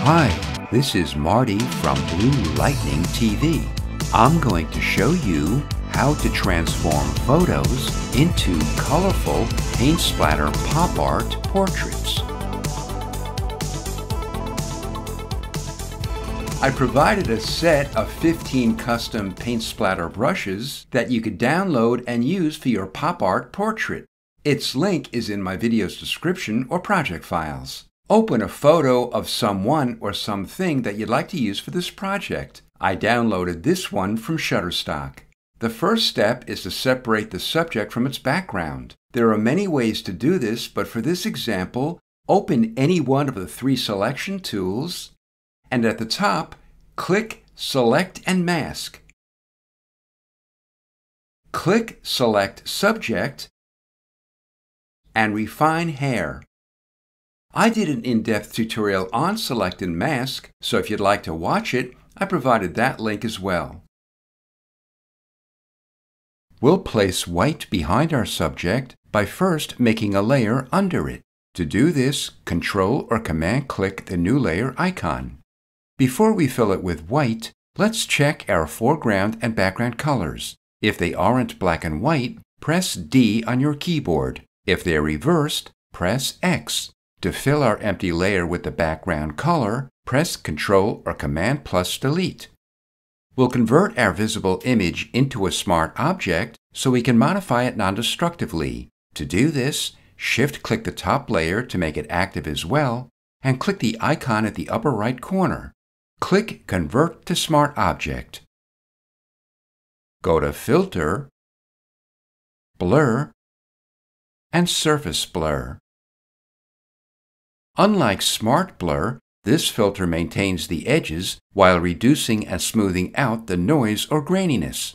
Hi, this is Marty from Blue Lightning TV. I'm going to show you how to transform photos into colorful paint splatter pop art portraits. I provided a set of 15 custom paint splatter brushes that you could download and use for your pop art portrait. Its link is in my video's description or project files. Open a photo of someone or something that you'd like to use for this project. I downloaded this one from Shutterstock. The first step is to separate the subject from its background. There are many ways to do this, but for this example, open any one of the three selection tools, and at the top, click Select and Mask. Click Select Subject and Refine Hair. I did an in-depth tutorial on Select and Mask, so if you'd like to watch it, I provided that link as well. We'll place white behind our subject by first making a layer under it. To do this, Control or Command-click the new layer icon. Before we fill it with white, let's check our foreground and background colors. If they aren't black and white, press D on your keyboard. If they're reversed, press X. To fill our empty layer with the background color, press Ctrl or Command plus Delete. We'll convert our visible image into a smart object so we can modify it non-destructively. To do this, Shift-click the top layer to make it active as well, and click the icon at the upper right corner. Click Convert to Smart Object. Go to Filter, Blur, and Surface Blur. Unlike Smart Blur, this filter maintains the edges while reducing and smoothing out the noise or graininess.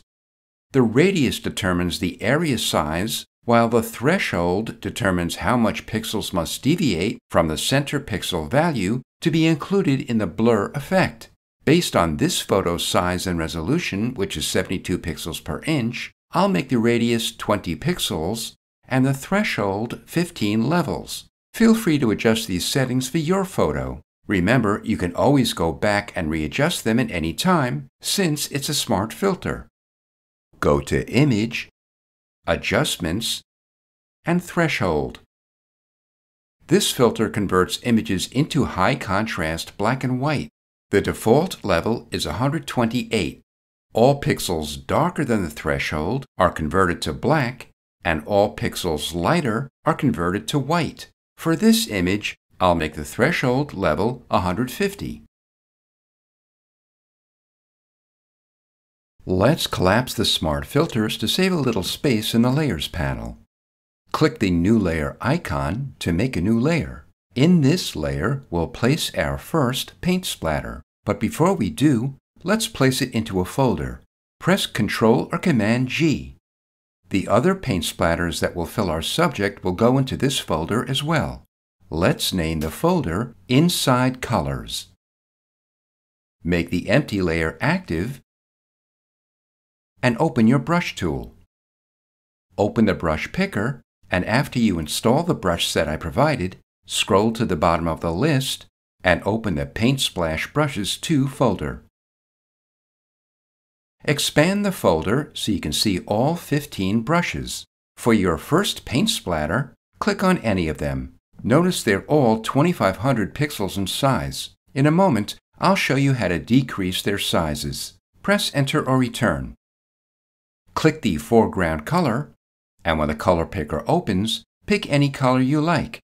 The radius determines the area size, while the threshold determines how much pixels must deviate from the center pixel value to be included in the blur effect. Based on this photo's size and resolution, which is 72 pixels per inch, I'll make the radius 20 pixels and the threshold 15 levels. Feel free to adjust these settings for your photo. Remember, you can always go back and readjust them at any time, since it's a smart filter. Go to Image, Adjustments, and Threshold. This filter converts images into high contrast black and white. The default level is 128. All pixels darker than the threshold are converted to black, and all pixels lighter are converted to white. For this image, I'll make the threshold level 150. Let's collapse the smart filters to save a little space in the Layers panel. Click the New Layer icon to make a new layer. In this layer, we'll place our first paint splatter. But before we do, let's place it into a folder. Press Ctrl or Command G. The other paint splatters that will fill our subject will go into this folder as well. Let's name the folder Inside Colors. Make the empty layer active and open your brush tool. Open the brush picker, and after you install the brush set I provided, scroll to the bottom of the list and open the Paint Splash Brushes 2 folder. Expand the folder so you can see all 15 brushes. For your first paint splatter, click on any of them. Notice they're all 2500 pixels in size. In a moment, I'll show you how to decrease their sizes. Press Enter or Return. Click the foreground color, and when the color picker opens, pick any color you like.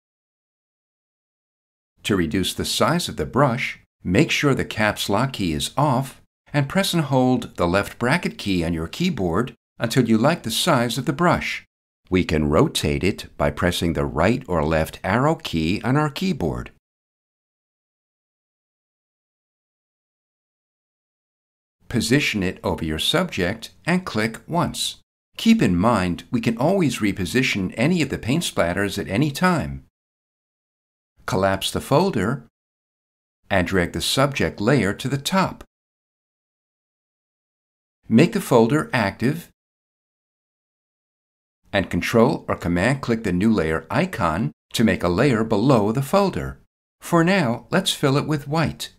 To reduce the size of the brush, make sure the caps lock key is off, and press and hold the left bracket key on your keyboard until you like the size of the brush. We can rotate it by pressing the right or left arrow key on our keyboard. Position it over your subject and click once. Keep in mind, we can always reposition any of the paint splatters at any time. Collapse the folder and drag the subject layer to the top. Make the folder active and Control or Command-click the new layer icon to make a layer below the folder. For now, let's fill it with white.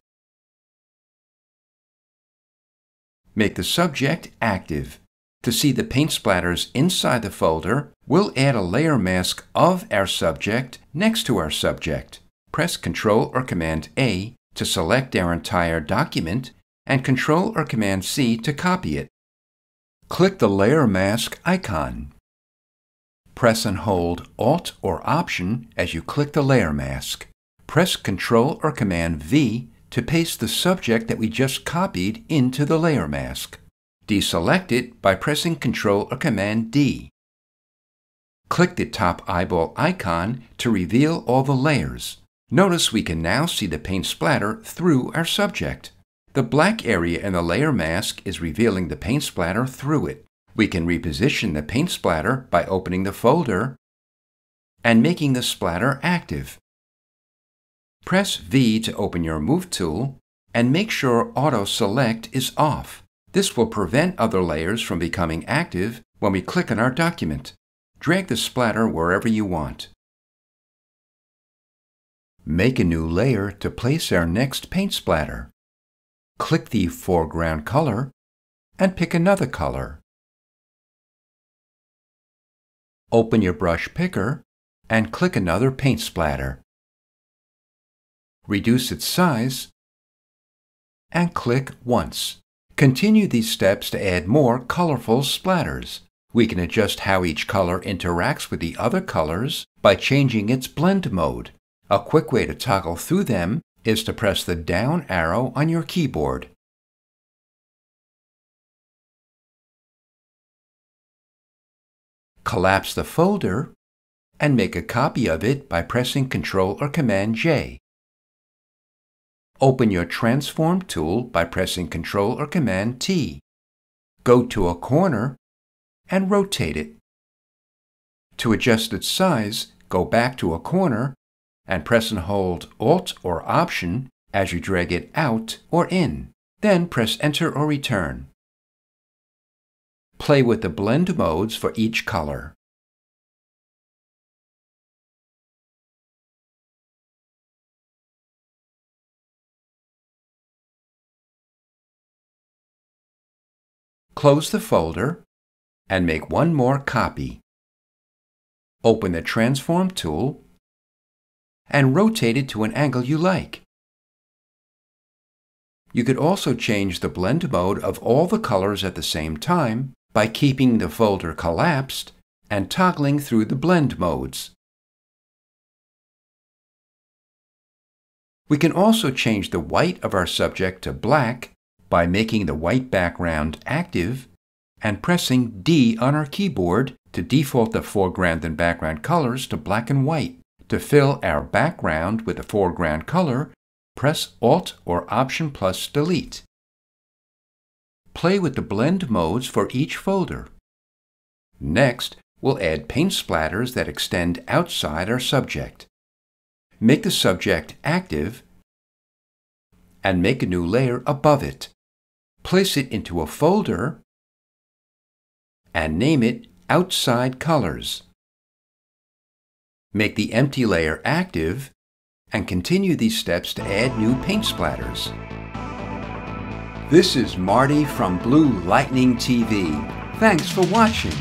Make the subject active. To see the paint splatters inside the folder, we'll add a layer mask of our subject next to our subject. Press Ctrl or Command A to select our entire document and Ctrl or Command C to copy it. Click the layer mask icon. Press and hold Alt or Option as you click the layer mask. Press Ctrl or Command V to paste the subject that we just copied into the layer mask. Deselect it by pressing Ctrl or Command D. Click the top eyeball icon to reveal all the layers. Notice we can now see the paint splatter through our subject. The black area in the layer mask is revealing the paint splatter through it. We can reposition the paint splatter by opening the folder and making the splatter active. Press V to open your Move tool and make sure Auto Select is off. This will prevent other layers from becoming active when we click on our document. Drag the splatter wherever you want. Make a new layer to place our next paint splatter. Click the foreground color and pick another color. Open your brush picker and click another paint splatter. Reduce its size and click once. Continue these steps to add more colorful splatters. We can adjust how each color interacts with the other colors by changing its blend mode. A quick way to toggle through them is to press the down arrow on your keyboard. Collapse the folder and make a copy of it by pressing Ctrl or Command J. Open your Transform tool by pressing Ctrl or Command T. Go to a corner and rotate it. To adjust its size, go back to a corner and press and hold Alt or Option as you drag it out or in. Then press Enter or Return. Play with the blend modes for each color. Close the folder and make one more copy. Open the Transform tool and rotate it to an angle you like. You could also change the blend mode of all the colors at the same time by keeping the folder collapsed and toggling through the blend modes. We can also change the white of our subject to black by making the white background active and pressing D on our keyboard to default the foreground and background colors to black and white. To fill our background with the foreground color, press Alt or Option plus Delete. Play with the blend modes for each folder. Next, we'll add paint splatters that extend outside our subject. Make the subject active and make a new layer above it. Place it into a folder and name it Outside Colors. Make the empty layer active and continue these steps to add new paint splatters. This is Marty from Blue Lightning TV. Thanks for watching.